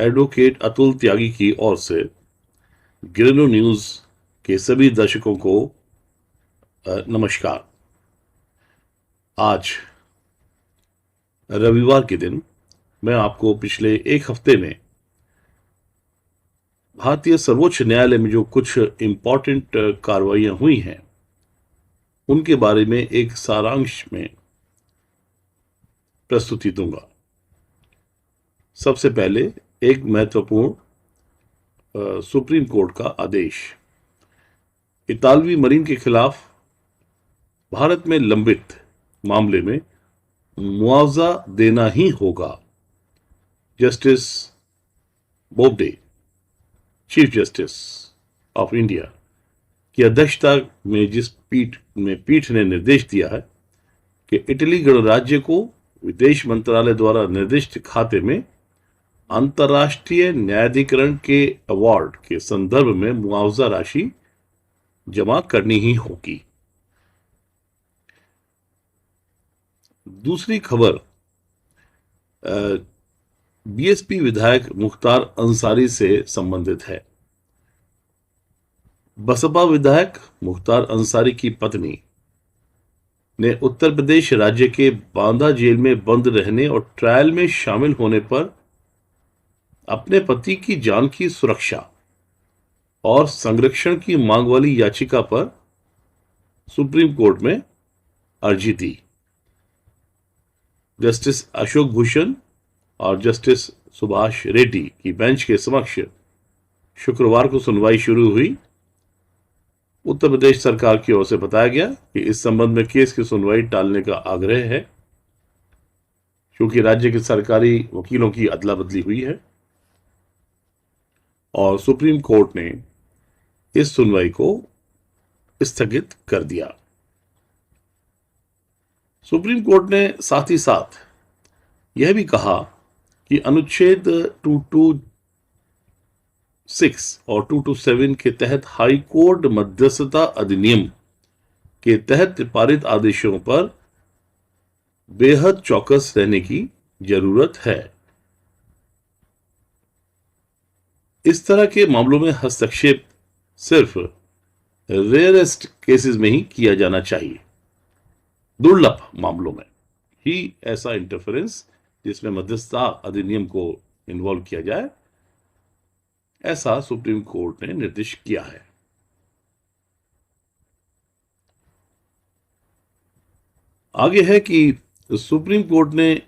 Advocate Atul त्यागी की ओर से ग्रीनो news के सभी दर्शकों को नमस्कार। आज रविवार के दिन मैं आपको पिछले एक हफ्ते में भारतीय सर्वोच्च न्यायालय में जो कुछ इम्पोर्टेंट कार्रवाइयां हुई हैं उनके बारे में एक सारांश में प्रस्तुति दूंगा। सबसे पहले एक महत्वपूर्ण सुप्रीम कोर्ट का आदेश। इतालवी मरीन के खिलाफ भारत में लंबित मामले में मुआवजा देना ही होगा। Justice Bobde, chief justice of India की अध्यक्षता में जिस पीठ ने निर्देश दिया है कि इटली गणराज्य को विदेश मंत्रालय द्वारा निर्दिष्ट खाते में अंतर्राष्ट्रीय न्यायाधिकरण के अवार्ड के संदर्भ में मुआवजा राशि जमा करनी ही होगी। दूसरी खबर बीएसपी विधायक मुख्तार अंसारी से संबंधित है। बसपा विधायक मुख्तार अंसारी की पत्नी ने उत्तर प्रदेश राज्य के बांदा जेल में बंद रहने और ट्रायल में शामिल होने पर अपने पति की जान की सुरक्षा और संरक्षण की मांग वाली याचिका पर सुप्रीम कोर्ट में अर्जी दी। जस्टिस अशोक भूषण और जस्टिस सुभाष रेड्डी की बेंच के समक्ष शुक्रवार को सुनवाई शुरू हुई। उत्तर प्रदेश सरकार की ओर से बताया गया कि इस संबंध में केस की सुनवाई टालने का आग्रह है क्योंकि राज्य के सरकारी वकीलों की अदला बदली हुई है और सुप्रीम कोर्ट ने इस सुनवाई को स्थगित कर दिया। सुप्रीम कोर्ट ने साथ ही साथ यह भी कहा कि अनुच्छेद 226 और 227 के तहत हाई कोर्ट मध्यस्थता अधिनियम के तहत पारित आदेशों पर बेहद चौकस रहने की जरूरत है। इस तरह के मामलों में हस्तक्षेप सिर्फ रेयरेस्ट केसेस में ही किया जाना चाहिए। दुर्लभ मामलों में ही ऐसा इंटरफेरेंस जिसमें मध्यस्थता अधिनियम को इन्वॉल्व किया जाए, ऐसा सुप्रीम कोर्ट ने निर्देश किया है। आगे है कि सुप्रीम कोर्ट ने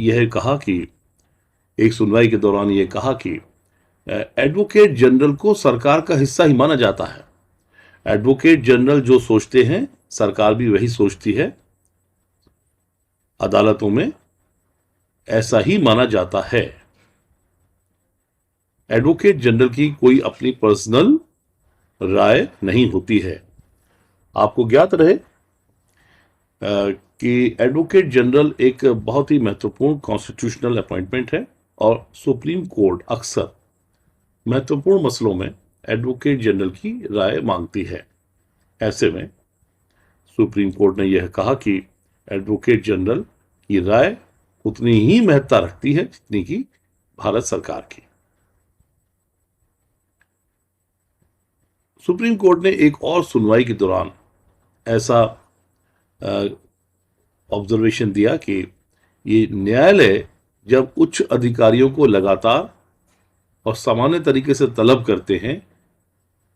यह कहा कि एक सुनवाई के दौरान यह कहा कि एडवोकेट जनरल को सरकार का हिस्सा ही माना जाता है। एडवोकेट जनरल जो सोचते हैं सरकार भी वही सोचती है। अदालतों में ऐसा ही माना जाता है। एडवोकेट जनरल की कोई अपनी पर्सनल राय नहीं होती है। आपको ज्ञात रहे कि एडवोकेट जनरल एक बहुत ही महत्वपूर्ण कॉन्स्टिट्यूशनल अपॉइंटमेंट है और सुप्रीम कोर्ट अक्सर महत्वपूर्ण मसलों में एडवोकेट जनरल की राय मांगती है। ऐसे में सुप्रीम कोर्ट ने यह कहा कि एडवोकेट जनरल की राय उतनी ही महत्ता रखती है जितनी कि भारत सरकार की। सुप्रीम कोर्ट ने एक और सुनवाई के दौरान ऐसा ऑब्जर्वेशन दिया कि ये न्यायालय जब उच्च अधिकारियों को लगातार और सामान्य तरीके से तलब करते हैं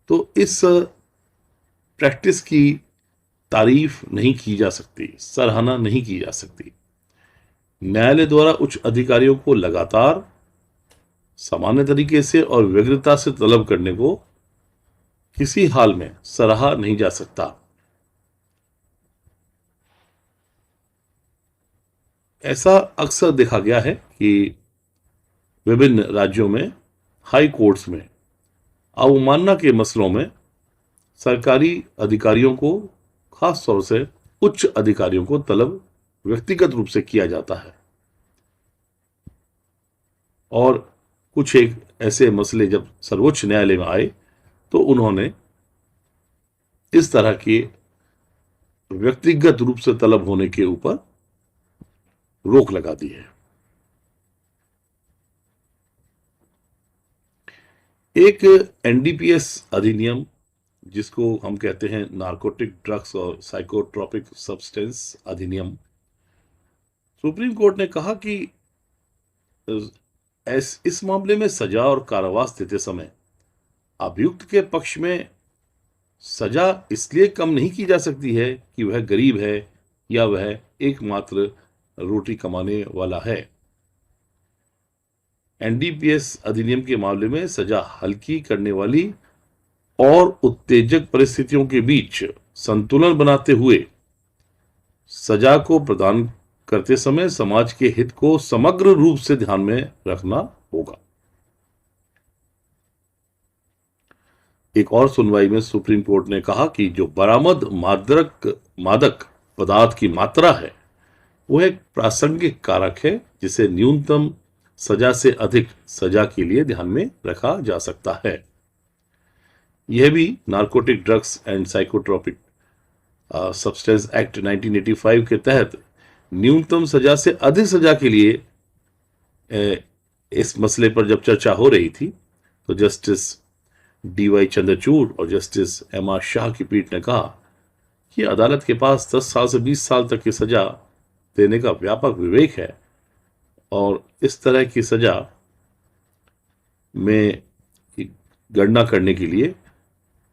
तो इस प्रैक्टिस की तारीफ नहीं की जा सकती, सराहना नहीं की जा सकती। न्यायालय द्वारा उच्च अधिकारियों को लगातार सामान्य तरीके से और व्यग्रता से तलब करने को किसी हाल में सराहा नहीं जा सकता। ऐसा अक्सर देखा गया है कि विभिन्न राज्यों में हाई कोर्ट्स में अवमानना के मसलों में सरकारी अधिकारियों को, खास तौर से उच्च अधिकारियों को तलब व्यक्तिगत रूप से किया जाता है और कुछ एक ऐसे मसले जब सर्वोच्च न्यायालय में आए तो उन्होंने इस तरह के व्यक्तिगत रूप से तलब होने के ऊपर रोक लगा दी है। एक एनडीपीएस अधिनियम, जिसको हम कहते हैं नारकोटिक ड्रग्स और साइकोट्रोपिक सब्सटेंस अधिनियम, सुप्रीम कोर्ट ने कहा कि इस मामले में सजा और कारावास देते समय अभियुक्त के पक्ष में सजा इसलिए कम नहीं की जा सकती है कि वह गरीब है या वह एकमात्र रोटी कमाने वाला है। एनडीपीएस अधिनियम के मामले में सजा हल्की करने वाली और उत्तेजक परिस्थितियों के बीच संतुलन बनाते हुए सजा को प्रदान करते समय समाज के हित को समग्र रूप से ध्यान में रखना होगा। एक और सुनवाई में सुप्रीम कोर्ट ने कहा कि जो बरामद मादक पदार्थ की मात्रा है वह एक प्रासंगिक कारक है जिसे न्यूनतम सजा से अधिक सजा के लिए ध्यान में रखा जा सकता है। यह भी narcotic drugs and psychotropic substance act 1985 के तहत न्यूनतम सजा से अधिक सजा के लिए इस मसले पर जब चर्चा हो रही थी तो जस्टिस डीवाई चंद्रचूड़ और जस्टिस एम आर शाह की पीठ ने कहा कि अदालत के पास 10 साल से 20 साल तक की सजा देने का व्यापक विवेक है और इस तरह की सजा में गणना करने के लिए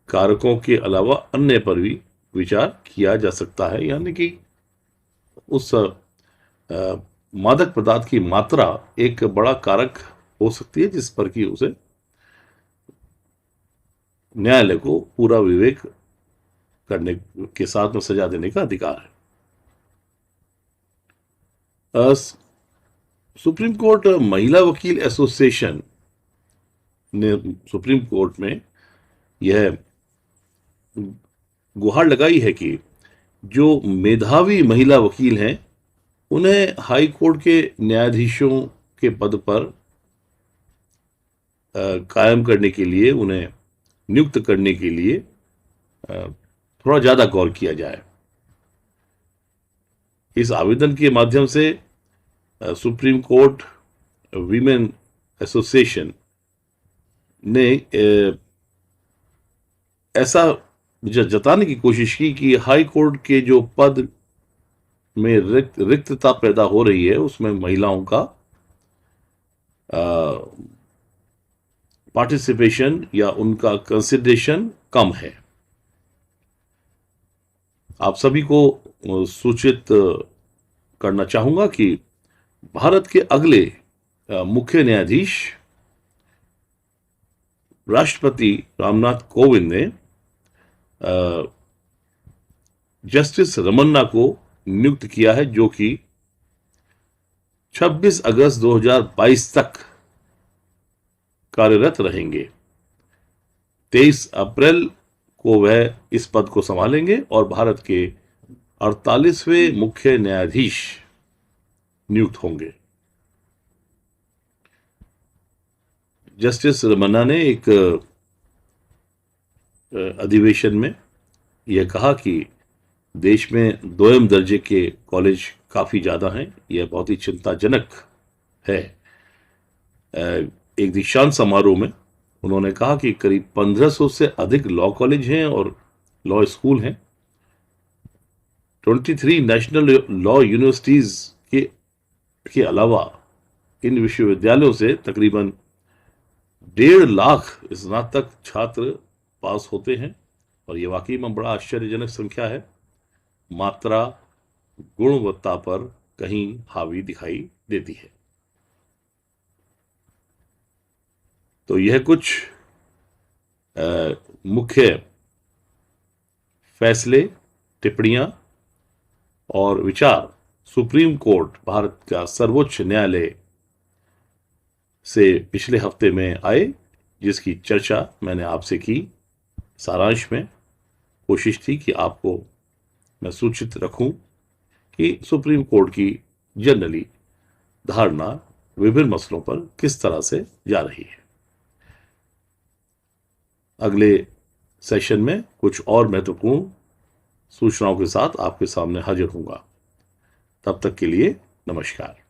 कारकों के अलावा अन्य पर भी विचार किया जा सकता है, यानी कि उस मादक पदार्थ की मात्रा एक बड़ा कारक हो सकती है जिस पर कि उसे न्यायालय को पूरा विवेक करने के साथ में सजा देने का अधिकार है। सुप्रीम कोर्ट महिला वकील एसोसिएशन ने सुप्रीम कोर्ट में यह गुहार लगाई है कि जो मेधावी महिला वकील हैं उन्हें हाई कोर्ट के न्यायाधीशों के पद पर कायम करने के लिए, उन्हें नियुक्त करने के लिए थोड़ा ज्यादा गौर किया जाए। इस आवेदन के माध्यम से सुप्रीम कोर्ट वीमेन एसोसिएशन ने ऐसा जताने की कोशिश की कि हाई कोर्ट के जो पद में रिक्तता पैदा हो रही है उसमें महिलाओं का पार्टिसिपेशन या उनका कंसिडरेशन कम है। आप सभी को सूचित करना चाहूंगा कि भारत के अगले मुख्य न्यायाधीश राष्ट्रपति रामनाथ कोविंद ने जस्टिस रमन्ना को नियुक्त किया है, जो कि 26 अगस्त 2022 तक कार्यरत रहेंगे। 23 अप्रैल को वह इस पद को संभालेंगे और भारत के 48वें मुख्य न्यायाधीश नियुक्त होंगे। जस्टिस रमन्ना ने एक अधिवेशन में यह कहा कि देश में दोयम दर्जे के कॉलेज काफी ज्यादा हैं, यह बहुत ही चिंताजनक है। एक दीक्षांत समारोह में उन्होंने कहा कि करीब 1500 से अधिक लॉ कॉलेज हैं और लॉ स्कूल हैं। 23 नेशनल लॉ यूनिवर्सिटीज के अलावा इन विश्वविद्यालयों से तकरीबन 1.5 लाख स्नातक छात्र पास होते हैं और ये वाकई में बड़ा आश्चर्यजनक संख्या है। मात्रा गुणवत्ता पर कहीं हावी दिखाई देती है। तो यह कुछ मुख्य फैसले, टिप्पणियां और विचार सुप्रीम कोर्ट, भारत का सर्वोच्च न्यायालय से पिछले हफ्ते में आए, जिसकी चर्चा मैंने आपसे की। सारांश में कोशिश थी कि आपको मैं सूचित रखूं कि सुप्रीम कोर्ट की जनरली धारणा विभिन्न मसलों पर किस तरह से जा रही है। अगले सेशन में कुछ और महत्वपूर्ण सूचनाओं के साथ आपके सामने हाजिर होऊंगा। तब तक के लिए नमस्कार।